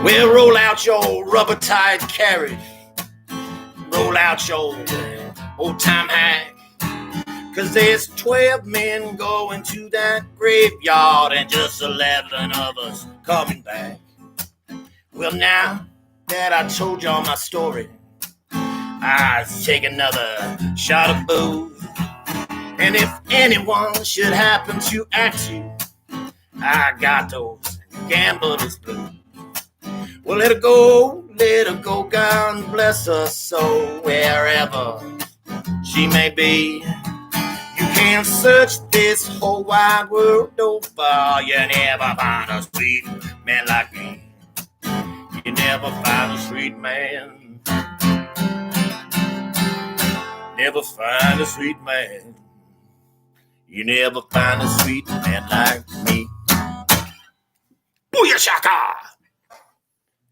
Well, roll out your rubber-tied carriage, roll out your old-time hack, 'cause there's 12 men going to that graveyard and just 11 of us coming back. Well, now that I told y'all my story, I take another shot of booze. And if anyone should happen to ask you, I got those gambler's blues. Well, let her go, God bless her soul, wherever she may be. You can't search this whole wide world over, you never find a sweet man like me. You never find a sweet man. Never find a sweet man. You never find a sweet man like me. Booyah shaka!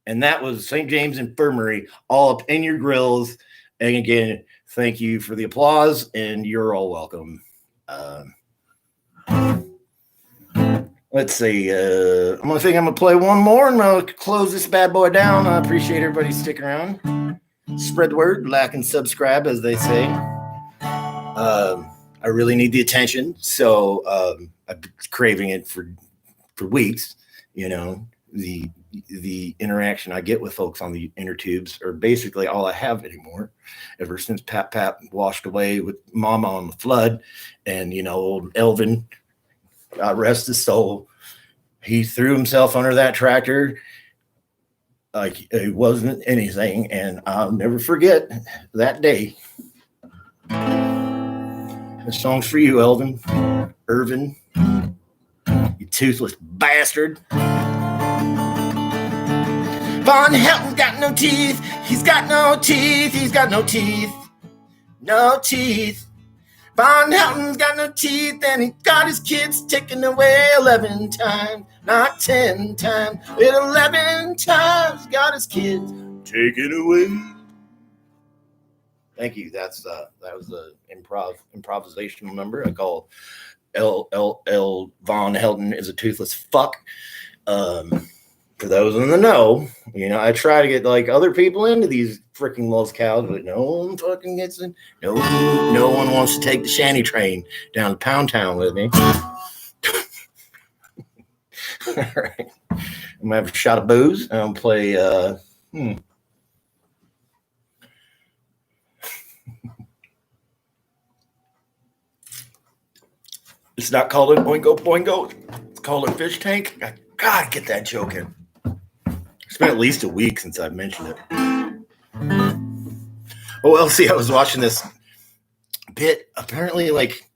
And that was St. James Infirmary, all up in your grills. And again, thank you for the applause, and you're all welcome. Let's see. I'm going to play one more, and I'll close this bad boy down. I appreciate everybody sticking around. Spread the word, like and subscribe, as they say. I really need the attention, so I've been craving it for weeks. You know, the interaction I get with folks on the inner tubes are basically all I have anymore, ever since Pap washed away with Mama on the flood. And, you know, old Elvin, God rest his soul, he threw himself under that tractor like it wasn't anything. And I'll never forget that day. This song's for you, Irvin, you toothless bastard. Von Helton's got no teeth. He's got no teeth. He's got no teeth. No teeth. Von Helton's got no teeth, and he got his kids taken away 11 times, not 10 times. 11 times got his kids taken away. Thank you. That was the improvisational number I call L. Von Helton is a toothless fuck. For those in the know, you know, I try to get like other people into these freaking Los Cows, but no one fucking gets in. No one wants to take the shanty train down to Pound Town with me. All right. I'm gonna have a shot of booze and I'll play It's not called an Oingo Boingo. It's called a fish tank. I gotta get that joke in. It's been at least a week since I've mentioned it. Oh, well, see, I was watching this bit. Apparently, like,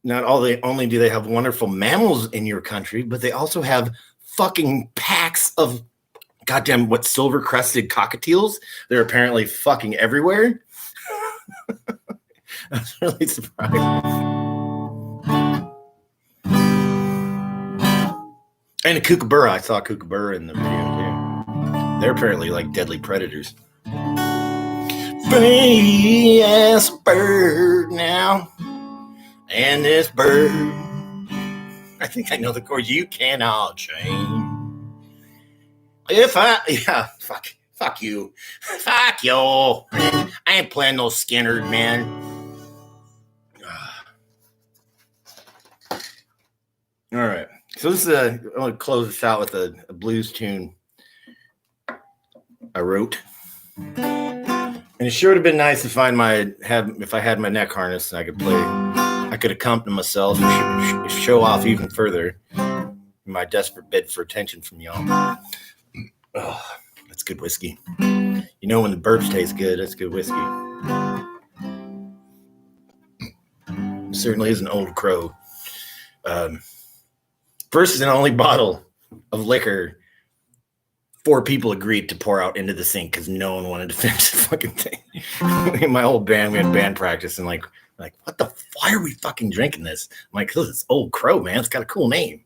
not only do they have wonderful mammals in your country, but they also have fucking packs of goddamn silver-crested cockatiels. They're apparently fucking everywhere. I was really surprised. And a kookaburra. I saw a kookaburra in the video too. They're apparently like deadly predators. Free ass bird now. And this bird, I think I know the chord. You cannot change. Fuck you. Fuck you. I ain't playing no Skinner, man. All right. So this is I'm going to close this out with a blues tune I wrote. And it sure would have been nice if I had my neck harness and I could play. I could accompany myself and show off even further my desperate bid for attention from y'all. Oh, that's good whiskey. You know when the burps taste good, that's good whiskey. It certainly is an Old Crow. First and only bottle of liquor 4 people agreed to pour out into the sink because no one wanted to finish the fucking thing. In my old band, we had band practice, and like, what the? Why are we fucking drinking this? I'm like, because it's Old Crow, man. It's got a cool name,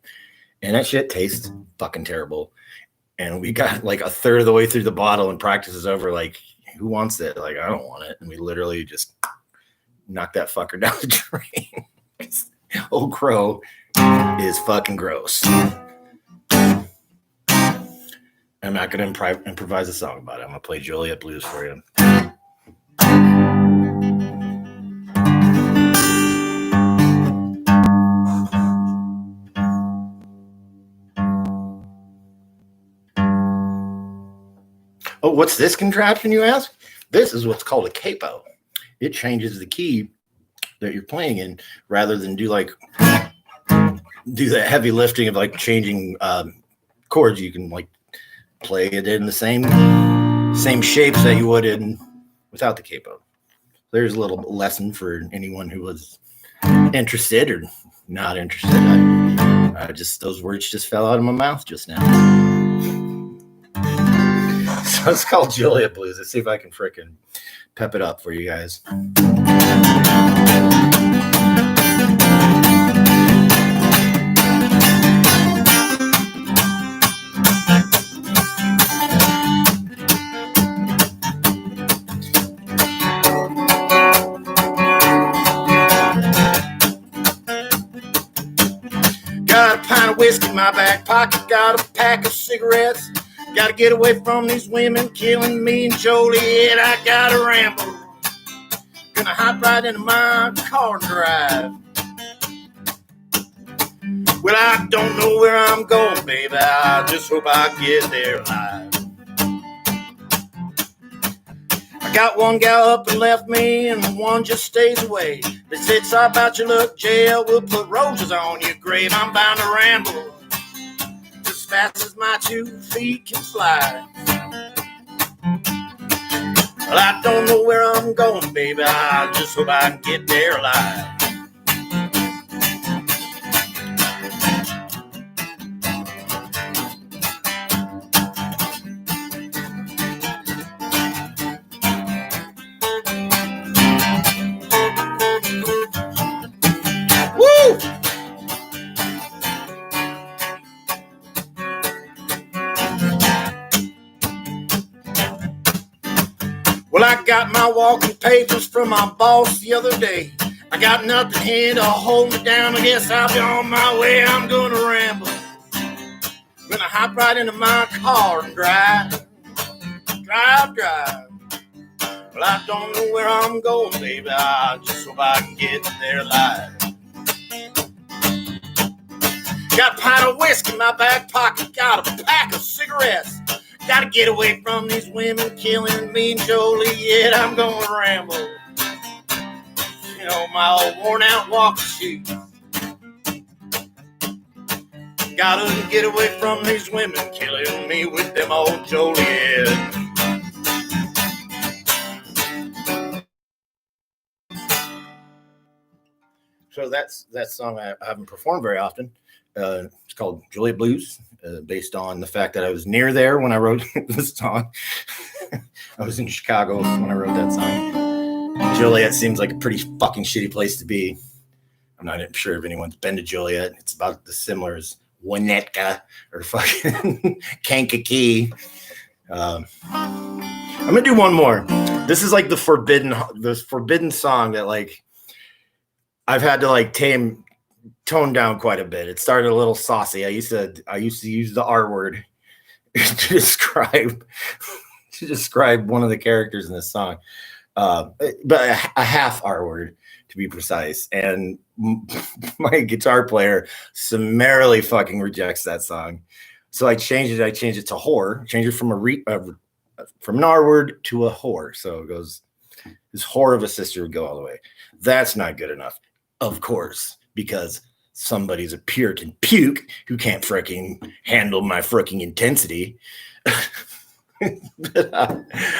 and that shit tastes fucking terrible. And we got like a third of the way through the bottle, and practice is over. Like, who wants it? Like, I don't want it. And we literally just knocked that fucker down the drain. Old Crow is fucking gross. I'm not going to improvise a song about it. I'm going to play Joliet Blues for you. Oh, what's this contraption, you ask? This is what's called a capo. It changes the key that you're playing in rather than do the heavy lifting of like changing chords. You can like play it in the same shapes that you would in without the capo. There's a little lesson for anyone who was interested or not interested. I just, those words just fell out of my mouth just now. So it's called Joliet Blues. Let's see if I can frickin' pep it up for you guys. Got a pint of whiskey in my back pocket, got a pack of cigarettes. Gotta get away from these women killing me and Joliet. I gotta ramble. Gonna hop right into my car and drive. Well, I don't know where I'm going, baby. I just hope I get there alive. I got one gal up and left me, and one just stays away. They said, sorry about your luck, jail. We'll put roses on your grave. I'm bound to ramble as fast as my 2 feet can fly. Well, I don't know where I'm going, baby. I just hope I can get there alive. Woo! Well, I got my walking papers from my boss the other day. I got nothing here to hold me down. I guess I'll be on my way. I'm gonna ramble. Gonna hop right into my car and drive. Drive. Well, I don't know where I'm going, baby. I just hope I can get there alive. Got a pint of whiskey in my back pocket, got a pack of cigarettes. Gotta get away from these women killing me and Joliet. I'm gonna ramble. You know, my old worn out walking shoes. Gotta get away from these women killing me with them old Joliet. So that's that song I haven't performed very often. It's called Joliet Blues, based on the fact that I was near there when I wrote this song. I was in Chicago when I wrote that song. Joliet seems like a pretty fucking shitty place to be. I'm not sure if anyone's been to Joliet. It's about as similar as Winnetka or fucking Kankakee. I'm gonna do one more. This is like the forbidden song that like I've had to like tone down quite a bit. It started a little saucy. I used to use the R word to describe one of the characters in this song, but a half R word to be precise. And my guitar player summarily fucking rejects that song. So I changed it to whore. Changed it from from an R word to a whore. So it goes, this whore of a sister would go all the way. That's not good enough, of course, because somebody's a Puritan puke who can't freaking handle my freaking intensity.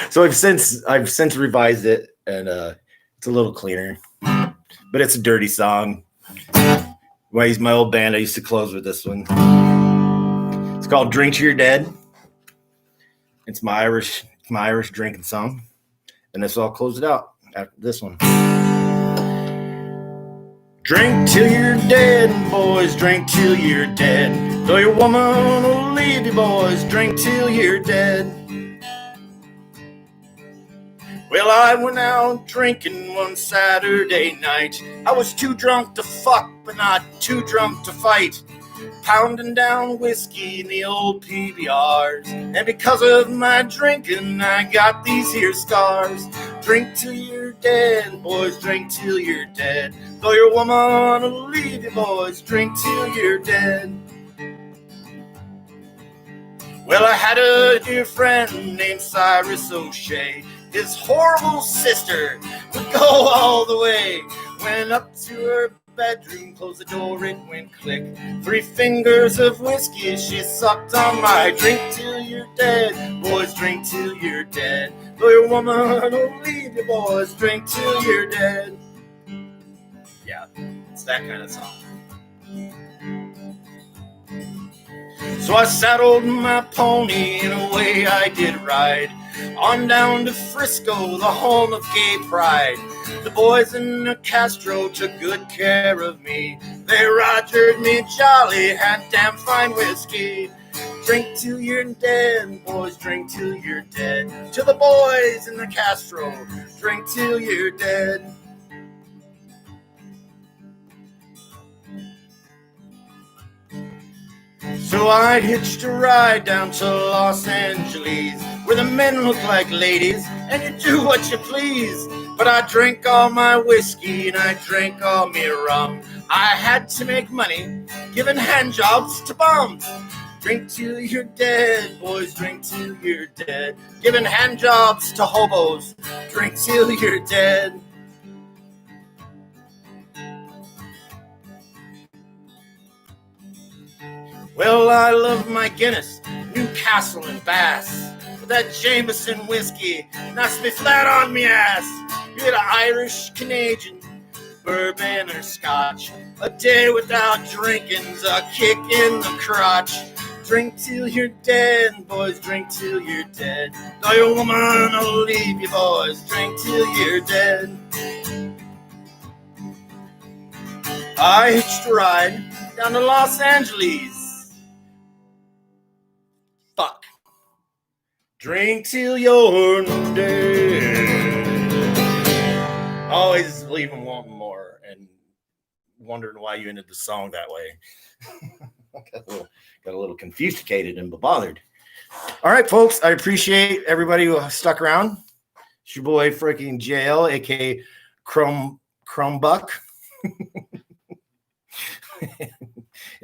So I've since revised it, and it's a little cleaner, but it's a dirty song. When I used my old band, I used to close with this one. It's called "Drink to Your Dead." It's my Irish drinking song, and this will close it out after this one. Drink till you're dead, boys, drink till you're dead. Though your woman will leave you, boys, drink till you're dead. Well, I went out drinking one Saturday night. I was too drunk to fuck, but not too drunk to fight. Pounding down whiskey in the old PBRs. And because of my drinking, I got these here scars. Drink till you're dead, boys, drink till you're dead. Though your woman will leave you, boys, drink till you're dead. Well, I had a dear friend named Cyrus O'Shea. His horrible sister would go all the way. Went up to her bedroom, closed the door, it went click. 3 fingers of whiskey she sucked on my drink till you're dead. Boys, drink till you're dead. Though your woman will leave you, boys, drink till you're dead. Yeah, it's that kind of song. So I saddled my pony and away I did ride on down to Frisco, the home of gay pride. The boys in the Castro took good care of me. They rogered me jolly, had damn fine whiskey. Drink till you're dead, boys, drink till you're dead. To the boys in the Castro, drink till you're dead. So I hitched a ride down to Los Angeles, where the men look like ladies and you do what you please. But I drank all my whiskey and I drank all me rum. I had to make money giving handjobs to bums. Drink till you're dead, boys, drink till you're dead. Giving handjobs to hobos, drink till you're dead. Well, I love my Guinness, Newcastle and Bass. But that Jameson whiskey knocks me flat on me ass. You're the Irish, Canadian, bourbon or scotch. A day without drinking's a kick in the crotch. Drink till you're dead, boys, drink till you're dead. Though your woman will leave you, boys, drink till you're dead. I hitched a ride down to Los Angeles. Fuck. Drink till you're dead. Always leaving wanting more and wondering why you ended the song that way. got a little confused and bothered. All right, folks. I appreciate everybody who stuck around. It's your boy freaking JL, aka Crumbbuck.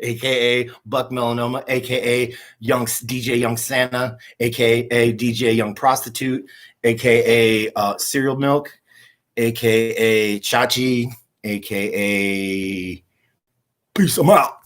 aka Buck Melanoma, aka DJ Young Santa, aka DJ Young Prostitute, aka Cereal Milk, aka Chachi, aka Peace. I'm out.